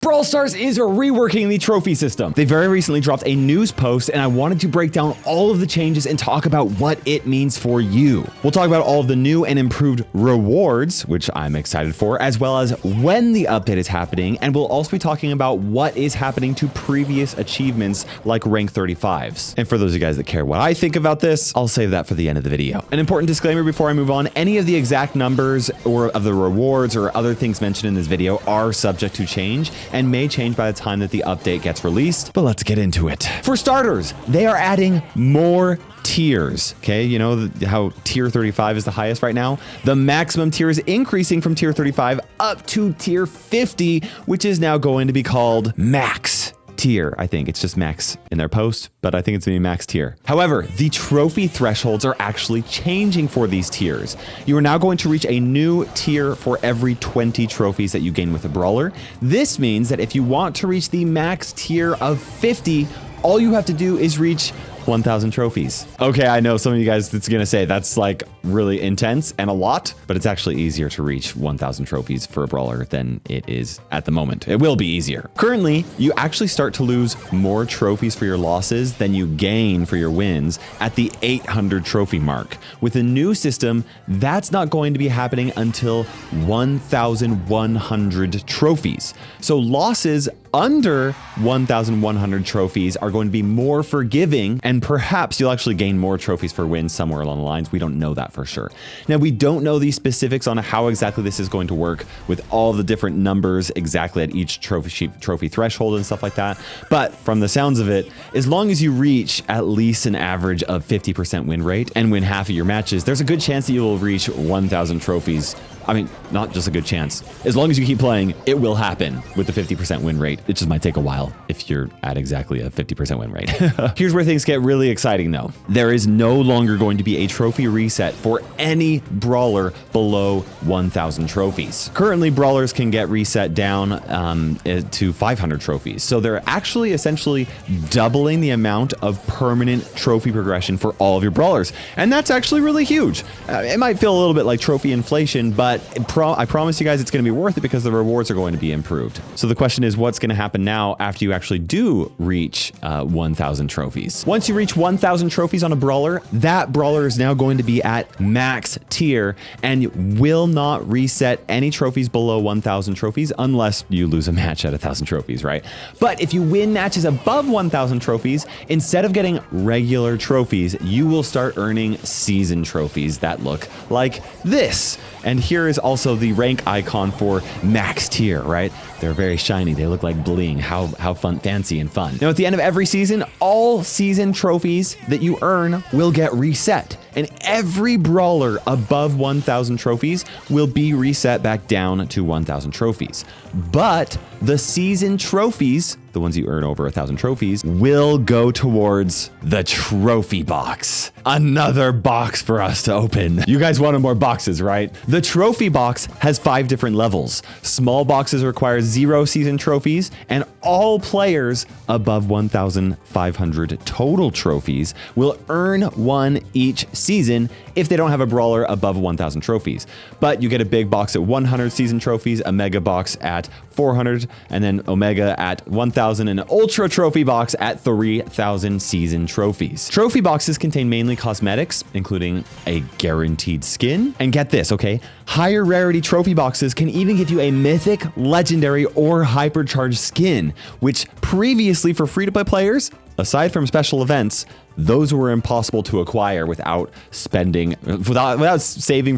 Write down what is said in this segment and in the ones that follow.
Brawl Stars is reworking the trophy system. They very recently dropped a news post, and I wanted to break down all of the changes and talk about what it means for you. We'll talk about all of the new and improved rewards, which I'm excited for, as well as when the update is happening, and we'll also be talking about what is happening to previous achievements like rank 35s. And for those of you guys that care what I think about this, I'll save that for the end of the video. An important disclaimer before I move on, any of the exact numbers or of the rewards or other things mentioned in this video are subject to change and may change by the time that the update gets released, but let's get into it. For starters, they are adding more tiers. Okay, you know how tier 35 is the highest right now? The maximum tier is increasing from tier 35 up to tier 50, which is now going to be called max tier. I think it's just max in their post, but I think it's gonna be max tier. However, the trophy thresholds are actually changing for these tiers. You are now going to reach a new tier for every 20 trophies that you gain with a brawler. This means that if you want to reach the max tier of 50, all you have to do is reach 1,000 trophies. Okay, I know some of you guys that's gonna say that's like really intense and a lot, but it's actually easier to reach 1,000 trophies for a brawler than it is at the moment. It will be easier. Currently, you actually start to lose more trophies for your losses than you gain for your wins at the 800 trophy mark. With the new system, that's not going to be happening until 1,100 trophies. So losses under 1,100 trophies are going to be more forgiving, and perhaps you'll actually gain more trophies for wins somewhere along the lines. We don't know that for sure. Now, we don't know the specifics on how exactly this is going to work with all the different numbers exactly at each trophy threshold and stuff like that. But from the sounds of it, as long as you reach at least an average of 50% win rate and win half of your matches, there's a good chance that you will reach 1,000 trophies. I mean, not just a good chance. As long as you keep playing, it will happen with the 50% win rate. It just might take a while if you're at exactly a 50% win rate. Here's where things get really exciting though. There is no longer going to be a trophy reset for any brawler below 1,000 trophies. Currently, brawlers can get reset down to 500 trophies. So they're actually essentially doubling the amount of permanent trophy progression for all of your brawlers. And that's actually really huge. It might feel a little bit like trophy inflation, but I promise you guys it's going to be worth it because the rewards are going to be improved. So the question is, what's going to happen now after you actually do reach 1,000 trophies? Once you reach 1,000 trophies on a brawler, that brawler is now going to be at max tier and will not reset any trophies below 1,000 trophies unless you lose a match at 1,000 trophies, right? But if you win matches above 1,000 trophies, instead of getting regular trophies, you will start earning season trophies that look like this. And here is also the rank icon for max tier, right? They're very shiny. They look like bling. How fun, fancy and fun. Now, at the end of every season, all season trophies that you earn will get reset. And every brawler above 1,000 trophies will be reset back down to 1,000 trophies. But the season trophies, the ones you earn over 1,000 trophies, will go towards the trophy box. Another box for us to open. You guys wanted more boxes, right? The trophy box has 5 different levels. Small boxes require 0 season trophies, and all players above 1,500 total trophies will earn 1 each season if they don't have a brawler above 1,000 trophies. But you get a big box at 100 season trophies, a mega box at 400, and then omega at 1,000, and an ultra trophy box at 3,000 season trophies. Trophy boxes contain mainly cosmetics, including a guaranteed skin. And get this, okay? Higher rarity trophy boxes can even give you a mythic, legendary, or hypercharged skin, which previously for free-to-play players, aside from special events, those were impossible to acquire without saving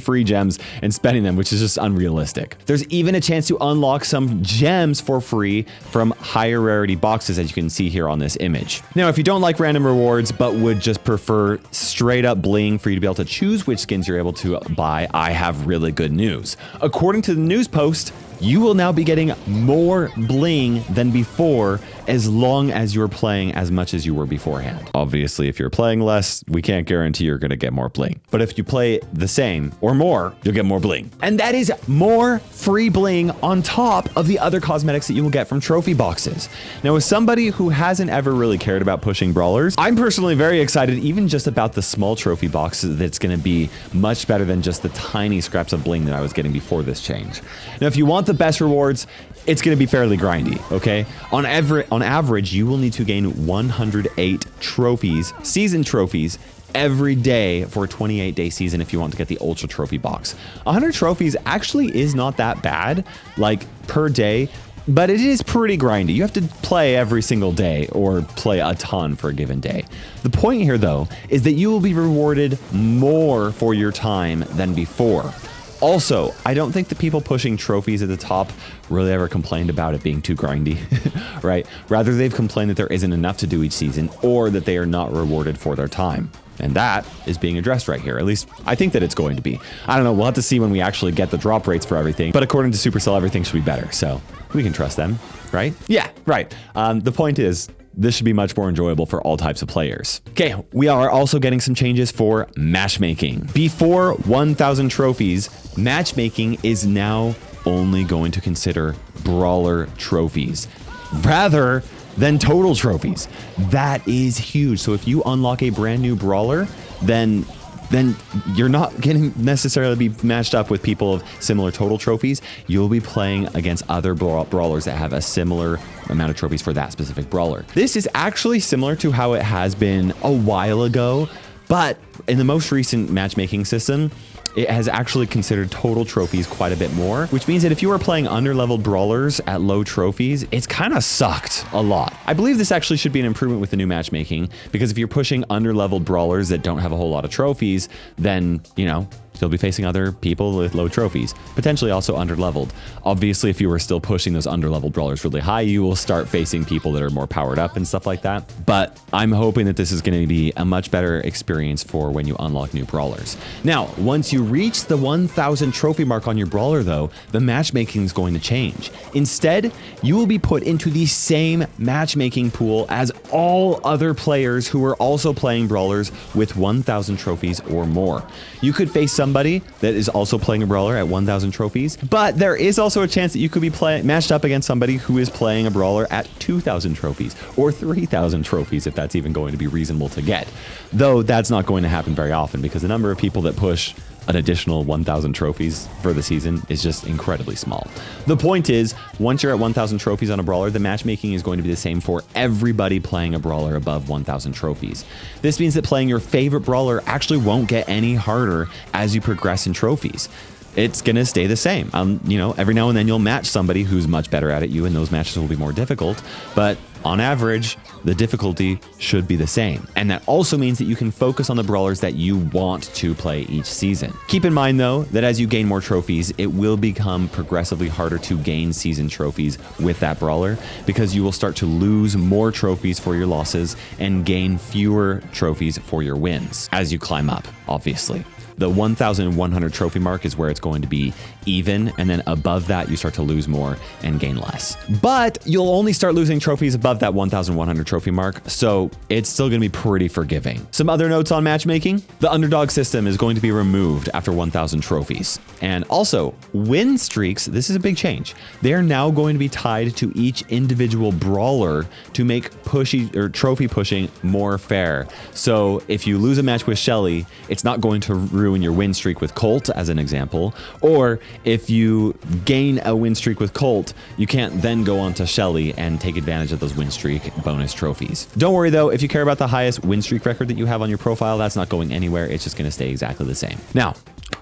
free gems and spending them, which is just unrealistic. There's even a chance to unlock some gems for free from higher rarity boxes, as you can see here on this image. Now, if you don't like random rewards, but would just prefer straight up bling for you to be able to choose which skins you're able to buy, I have really good news. According to the news post, you will now be getting more bling than before as long as you're playing as much as you were beforehand. Obviously, Obviously, if you're playing less, we can't guarantee you're going to get more bling. But if you play the same or more, you'll get more bling. And that is more free bling on top of the other cosmetics that you will get from trophy boxes. Now, as somebody who hasn't ever really cared about pushing brawlers, I'm personally very excited even just about the small trophy boxes that's going to be much better than just the tiny scraps of bling that I was getting before this change. Now, if you want the best rewards, it's going to be fairly grindy, okay? On average, you will need to gain 108 trophies, season trophies, every day for a 28-day season if you want to get the Ultra Trophy box. 100 trophies actually is not that bad, like per day, but it is pretty grindy. You have to play every single day or play a ton for a given day. The point here, though, is that you will be rewarded more for your time than before. Also, I don't think the people pushing trophies at the top really ever complained about it being too grindy, right? Rather, they've complained that there isn't enough to do each season or that they are not rewarded for their time. And that is being addressed right here. At least I think that it's going to be. I don't know. We'll have to see when we actually get the drop rates for everything. But according to Supercell, everything should be better. So we can trust them, right? Yeah, right. The point is, this should be much more enjoyable for all types of players. Okay, we are also getting some changes for matchmaking. Before 1,000 trophies, matchmaking is now only going to consider brawler trophies rather than total trophies. That is huge. So if you unlock a brand new brawler, then you're not getting necessarily be matched up with people of similar total trophies. You'll be playing against other brawlers that have a similar amount of trophies for that specific brawler. This is actually similar to how it has been a while ago, but in the most recent matchmaking system, it has actually considered total trophies quite a bit more, which means that if you are playing under-leveled brawlers at low trophies, it's kind of sucked a lot. I believe this actually should be an improvement with the new matchmaking, because if you're pushing under-leveled brawlers that don't have a whole lot of trophies, then, you know, you'll be facing other people with low trophies, potentially also under-leveled. Obviously, if you were still pushing those under-leveled brawlers really high, you will start facing people that are more powered up and stuff like that. But I'm hoping that this is going to be a much better experience for when you unlock new brawlers. Now, once you reach the 1,000 trophy mark on your brawler, though, the matchmaking is going to change. Instead, you will be put into the same matchmaking pool as all other players who are also playing brawlers with 1,000 trophies or more. You could face somebody that is also playing a brawler at 1,000 trophies, but there is also a chance that you could be matched up against somebody who is playing a brawler at 2,000 trophies or 3,000 trophies, if that's even going to be reasonable to get. Though that's not going to happen very often, because the number of people that push an additional 1,000 trophies for the season is just incredibly small. The point is, once you're at 1,000 trophies on a brawler, the matchmaking is going to be the same for everybody playing a brawler above 1,000 trophies. This means that playing your favorite brawler actually won't get any harder as you progress in trophies. It's going to stay the same. You know, every now and then you'll match somebody who's much better at it you, and those matches will be more difficult. But on average, the difficulty should be the same. And that also means that you can focus on the brawlers that you want to play each season. Keep in mind, though, that as you gain more trophies, it will become progressively harder to gain season trophies with that brawler, because you will start to lose more trophies for your losses and gain fewer trophies for your wins as you climb up, obviously. The 1,100 trophy mark is where it's going to be even, and then above that you start to lose more and gain less. But you'll only start losing trophies above that 1,100 trophy mark, so it's still going to be pretty forgiving. Some other notes on matchmaking: the underdog system is going to be removed after 1,000 trophies. And also, win streaks, this is a big change. They are now going to be tied to each individual brawler to make trophy pushing more fair. So if you lose a match with Shelly, it's not going to ruin your win streak with Colt, as an example. Or if you gain a win streak with Colt, you can't then go on to Shelly and take advantage of those win streak bonus trophies. Don't worry though, if you care about the highest win streak record that you have on your profile, that's not going anywhere. It's just going to stay exactly the same. Now,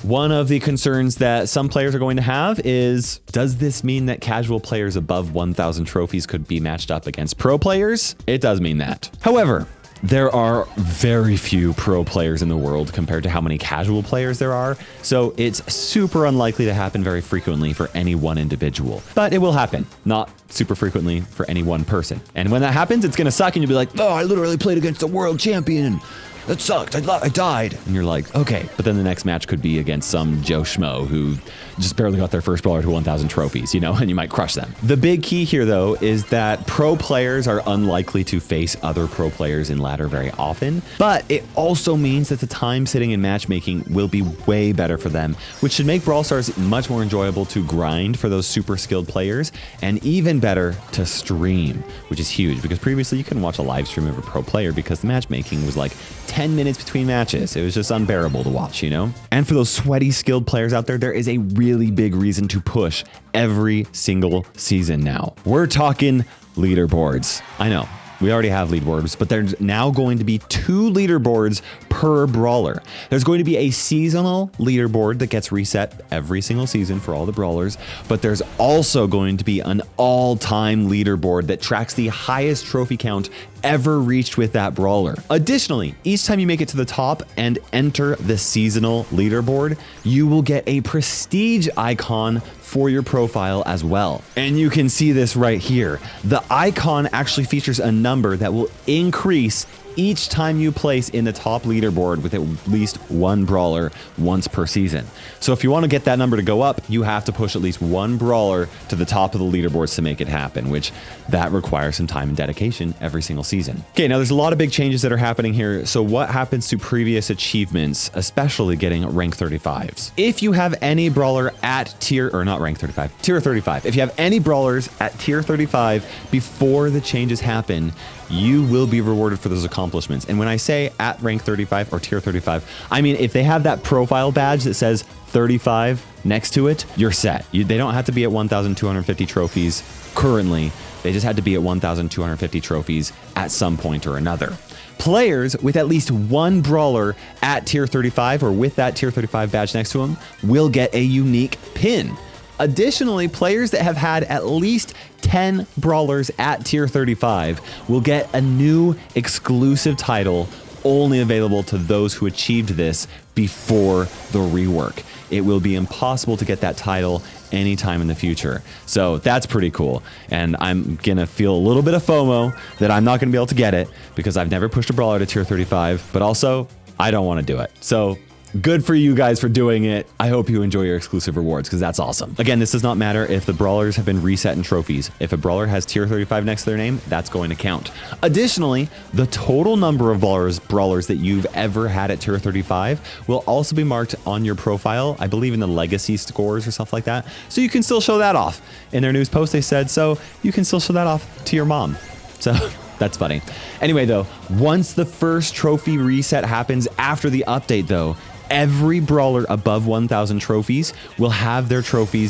one of the concerns that some players are going to have is, does this mean that casual players above 1,000 trophies could be matched up against pro players? It does mean that. However, there are very few pro players in the world compared to how many casual players there are, so it's super unlikely to happen very frequently for any one individual. But it will happen, not super frequently for any one person. And when that happens, it's gonna suck and you'll be like, oh, I literally played against a world champion. that sucked. I died. And you're like, okay. But then the next match could be against some Joe Schmo who just barely got their first brawler to 1,000 trophies, you know, and you might crush them. The big key here, though, is that pro players are unlikely to face other pro players in ladder very often, but it also means that the time sitting in matchmaking will be way better for them, which should make Brawl Stars much more enjoyable to grind for those super skilled players, and even better to stream, which is huge because previously you couldn't watch a live stream of a pro player because the matchmaking was like 10 minutes between matches. It was just unbearable to watch, you know? And for those sweaty, skilled players out there, there is a really big reason to push every single season now. We're talking leaderboards. I know. We already have leaderboards, but there's now going to be 2 leaderboards per brawler. There's going to be a seasonal leaderboard that gets reset every single season for all the brawlers, but there's also going to be an all-time leaderboard that tracks the highest trophy count ever reached with that brawler. Additionally, each time you make it to the top and enter the seasonal leaderboard, you will get a prestige icon for your profile as well. And you can see this right here. The icon actually features a number that will increase each time you place in the top leaderboard with at least one brawler once per season. So if you want to get that number to go up, you have to push at least one brawler to the top of the leaderboards to make it happen, which that requires some time and dedication every single season. Okay, now there's a lot of big changes that are happening here. So what happens to previous achievements, especially getting rank 35s? If you have any brawler at tier 35. If you have any brawlers at tier 35 before the changes happen, you will be rewarded for those accomplishments. And when I say at rank 35 or tier 35, I mean, if they have that profile badge that says 35 next to it, you're set. They don't have to be at 1,250 trophies currently. They just had to be at 1,250 trophies at some point or another. Players with at least one brawler at tier 35 or with that tier 35 badge next to them will get a unique pin. Additionally, players that have had at least 10 brawlers at tier 35 will get a new exclusive title only available to those who achieved this before the rework. It will be impossible to get that title anytime in the future. So that's pretty cool. And I'm gonna feel a little bit of FOMO that I'm not gonna be able to get it because I've never pushed a brawler to tier 35, but also I don't want to do it. So good for you guys for doing it. I hope you enjoy your exclusive rewards because that's awesome. Again, this does not matter if the brawlers have been reset in trophies. If a brawler has tier 35 next to their name, that's going to count. Additionally, the total number of brawlers that you've ever had at tier 35 will also be marked on your profile, I believe in the legacy scores or stuff like that. So you can still show that off. In their news post, they said, so you can still show that off to your mom. So that's funny. Anyway, though, once the first trophy reset happens after the update, though, every brawler above 1,000 trophies will have their trophy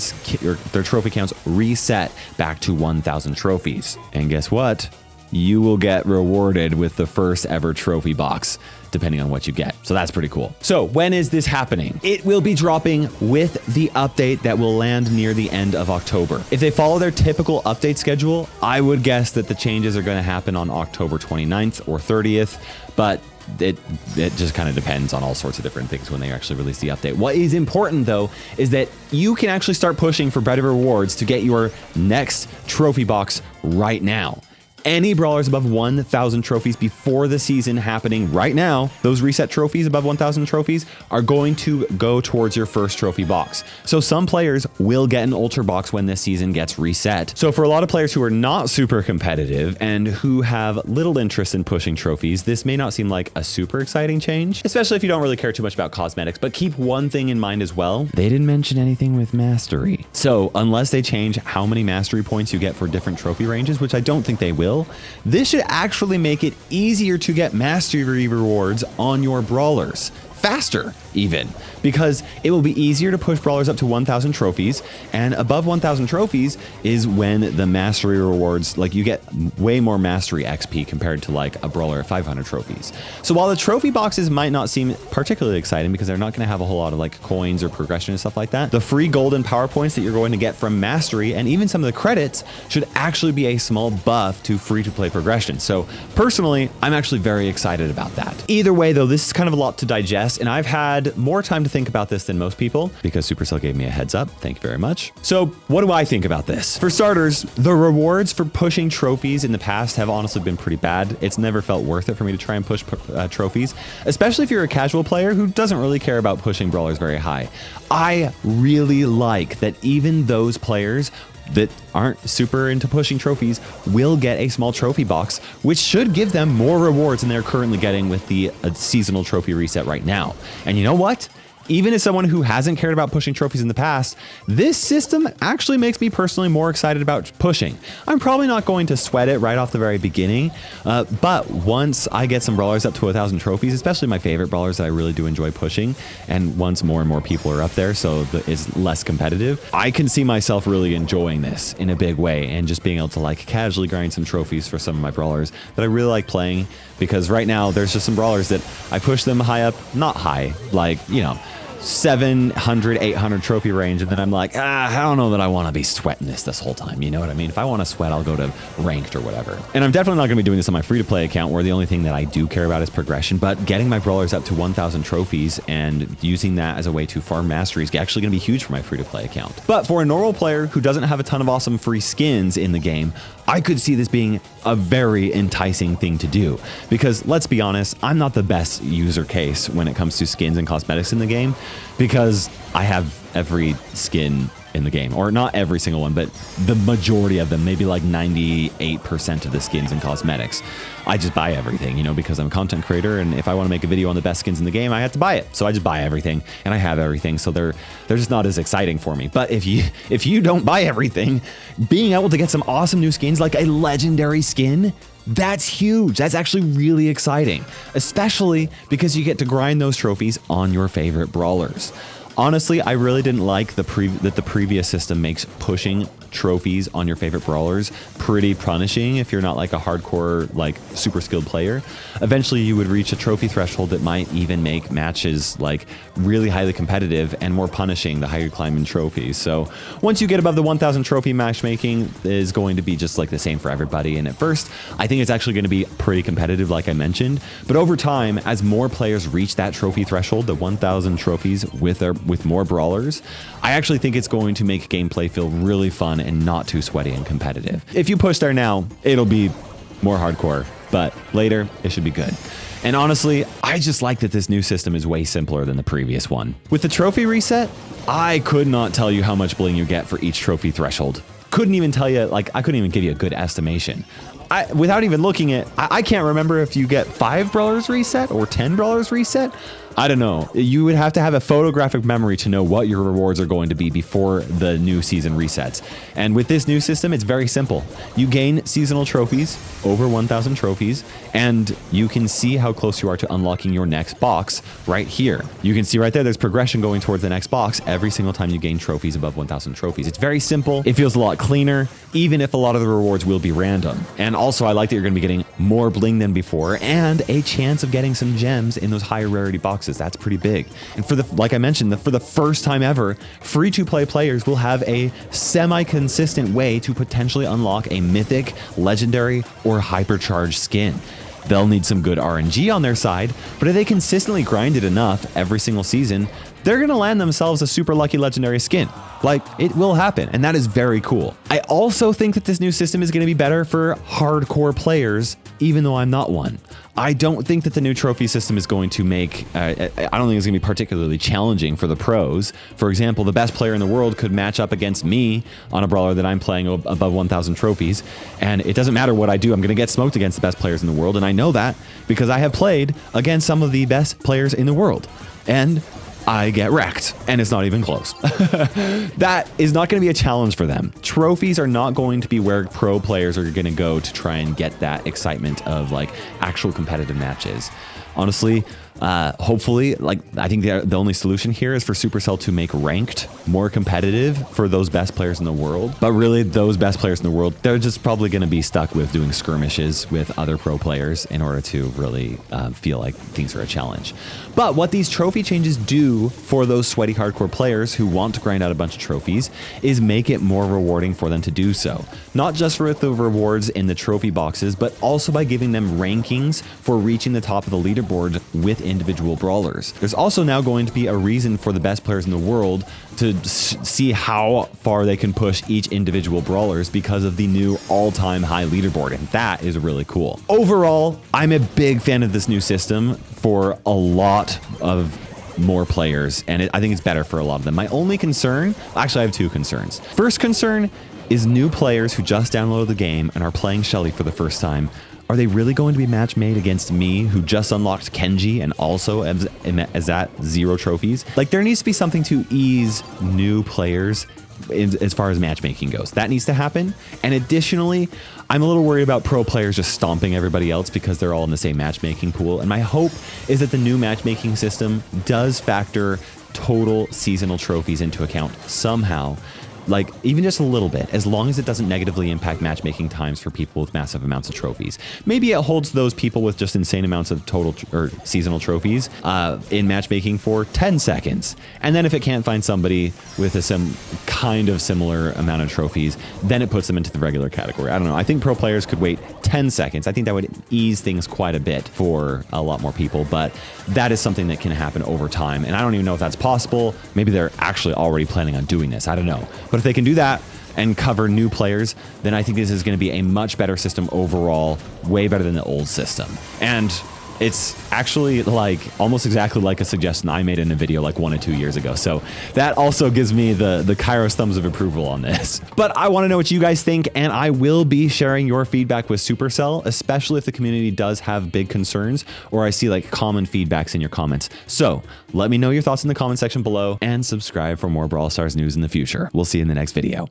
counts reset back to 1,000 trophies. And guess what? You will get rewarded with the first ever trophy box, depending on what you get. So that's pretty cool. So when is this happening? It will be dropping with the update that will land near the end of October. If they follow their typical update schedule, I would guess that the changes are going to happen on October 29th or 30th, but it just kind of depends on all sorts of different things when they actually release the update. What is important, though, is that you can actually start pushing for better rewards to get your next trophy box right now. Any brawlers above 1,000 trophies before the season happening right now, those reset trophies above 1,000 trophies are going to go towards your first trophy box. So some players will get an ultra box when this season gets reset. So for a lot of players who are not super competitive and who have little interest in pushing trophies, this may not seem like a super exciting change, especially if you don't really care too much about cosmetics. But keep one thing in mind as well. They didn't mention anything with mastery. So unless they change how many mastery points you get for different trophy ranges, which I don't think they will, this should actually make it easier to get mastery rewards on your brawlers. Faster, even, because it will be easier to push brawlers up to 1,000 trophies, and above 1,000 trophies is when the mastery rewards, like you get way more mastery XP compared to like a brawler at 500 trophies. So while the trophy boxes might not seem particularly exciting because they're not going to have a whole lot of like coins or progression and stuff like that, the free golden power points that you're going to get from mastery and even some of the credits should actually be a small buff to free-to-play progression. So personally, I'm actually very excited about that. Either way, though, this is kind of a lot to digest, and I've had had more time to think about this than most people because Supercell gave me a heads up. Thank you very much. So what do I think about this? For starters, the rewards for pushing trophies in the past have honestly been pretty bad. It's never felt worth it for me to try and push trophies, especially if you're a casual player who doesn't really care about pushing brawlers very high. I really like that even those players that aren't super into pushing trophies will get a small trophy box, which should give them more rewards than they're currently getting with the seasonal trophy reset right now. And you know what? Even as someone who hasn't cared about pushing trophies in the past, this system actually makes me personally more excited about pushing. I'm probably not going to sweat it right off the very beginning, but once I get some brawlers up to 1,000 trophies, especially my favorite brawlers that I really do enjoy pushing, and once more and more people are up there, so it's less competitive, I can see myself really enjoying this in a big way and just being able to like casually grind some trophies for some of my brawlers that I really like playing, because right now there's just some brawlers that I push them high up, not high, like, you know, 700, 800 trophy range, and then I'm like, I don't know that I want to be sweating this whole time. You know what I mean? If I want to sweat, I'll go to ranked or whatever. And I'm definitely not going to be doing this on my free-to-play account, where the only thing that I do care about is progression, but getting my brawlers up to 1,000 trophies and using that as a way to farm mastery is actually going to be huge for my free-to-play account. But for a normal player who doesn't have a ton of awesome free skins in the game, I could see this being a very enticing thing to do, because let's be honest, I'm not the best user case when it comes to skins and cosmetics in the game, because I have every skin in the game, or not every single one, but the majority of them, maybe like 98% of the skins and cosmetics. I just buy everything, you know, because I'm a content creator, and if I want to make a video on the best skins in the game, I have to buy it. So I just buy everything, and I have everything, so they're just not as exciting for me. But if you don't buy everything, being able to get some awesome new skins, like a legendary skin, that's huge. That's actually really exciting, especially because you get to grind those trophies on your favorite brawlers. Honestly, I really didn't like that the previous system makes pushing trophies on your favorite brawlers pretty punishing if you're not like a hardcore, like super skilled player. Eventually you would reach a trophy threshold that might even make matches like really highly competitive and more punishing the higher you climb in trophies. So once you get above the 1,000 trophy, matchmaking is going to be just like the same for everybody. And at first, I think it's actually going to be pretty competitive, like I mentioned. But over time, as more players reach that trophy threshold, the 1,000 trophies with more brawlers, I actually think it's going to make gameplay feel really fun and not too sweaty and competitive. If you push there now, it'll be more hardcore, but later it should be good. And honestly, I just like that this new system is way simpler than the previous one. With the trophy reset, I could not tell you how much bling you get for each trophy threshold. Couldn't even tell you, like, I couldn't even give you a good estimation. Without even looking at, I can't remember if you get 5 brawlers reset or 10 brawlers reset. I don't know. You would have to have a photographic memory to know what your rewards are going to be before the new season resets. And with this new system, it's very simple. You gain seasonal trophies, over 1,000 trophies, and you can see how close you are to unlocking your next box right here. You can see right there, there's progression going towards the next box every single time you gain trophies above 1,000 trophies. It's very simple. It feels a lot cleaner, even if a lot of the rewards will be random. And also, I like that you're going to be getting more bling than before and a chance of getting some gems in those higher rarity boxes. That's pretty big. And like I mentioned, for the first time ever, free-to-play players will have a semi-consistent way to potentially unlock a mythic, legendary, or hypercharged skin. They'll need some good RNG on their side, but if they consistently grind it enough every single season, they're going to land themselves a super lucky legendary skin. Like, it will happen, and that is very cool. I also think that this new system is going to be better for hardcore players, even though I'm not one. I don't think that the new trophy system is going to make, I don't think it's going to be particularly challenging for the pros. For example, the best player in the world could match up against me on a brawler that I'm playing above 1,000 trophies, and it doesn't matter what I do, I'm going to get smoked against the best players in the world, and I know that because I have played against some of the best players in the world. And I get wrecked, and it's not even close. That is not going to be a challenge for them. Trophies are not going to be where pro players are going to go to try and get that excitement of like actual competitive matches. Honestly, hopefully, like, I think the only solution here is for Supercell to make ranked more competitive for those best players in the world. But really, those best players in the world, they're just probably going to be stuck with doing skirmishes with other pro players in order to really feel like things are a challenge. But what these trophy changes do for those sweaty hardcore players who want to grind out a bunch of trophies is make it more rewarding for them to do so. Not just with the rewards in the trophy boxes, but also by giving them rankings for reaching the top of the leaderboard with individual brawlers. There's also now going to be a reason for the best players in the world to see how far they can push each individual brawlers because of the new all-time high leaderboard, and that is really cool. Overall, I'm a big fan of this new system for a lot of more players, and I think it's better for a lot of them. My only concern, actually I have two concerns. First concern is new players who just downloaded the game and are playing Shelly for the first time. Are they really going to be match made against me, who just unlocked Kenji and also is at 0 trophies? Like, there needs to be something to ease new players as far as matchmaking goes. That needs to happen. And additionally, I'm a little worried about pro players just stomping everybody else because they're all in the same matchmaking pool. And my hope is that the new matchmaking system does factor total seasonal trophies into account somehow. Like, even just a little bit, as long as it doesn't negatively impact matchmaking times for people with massive amounts of trophies. Maybe it holds those people with just insane amounts of total or seasonal trophies in matchmaking for 10 seconds. And then if it can't find somebody with a kind of similar amount of trophies, then it puts them into the regular category. I don't know. I think pro players could wait 10 seconds. I think that would ease things quite a bit for a lot more people, but that is something that can happen over time. And I don't even know if that's possible. Maybe they're actually already planning on doing this. I don't know. But if they can do that and cover new players, then I think this is going to be a much better system overall, way better than the old system. And it's actually like almost exactly like a suggestion I made in a video like 1 or 2 years ago. So that also gives me the Kairos thumbs of approval on this. But I want to know what you guys think, and I will be sharing your feedback with Supercell, especially if the community does have big concerns or I see like common feedbacks in your comments. So let me know your thoughts in the comment section below and subscribe for more Brawl Stars news in the future. We'll see you in the next video.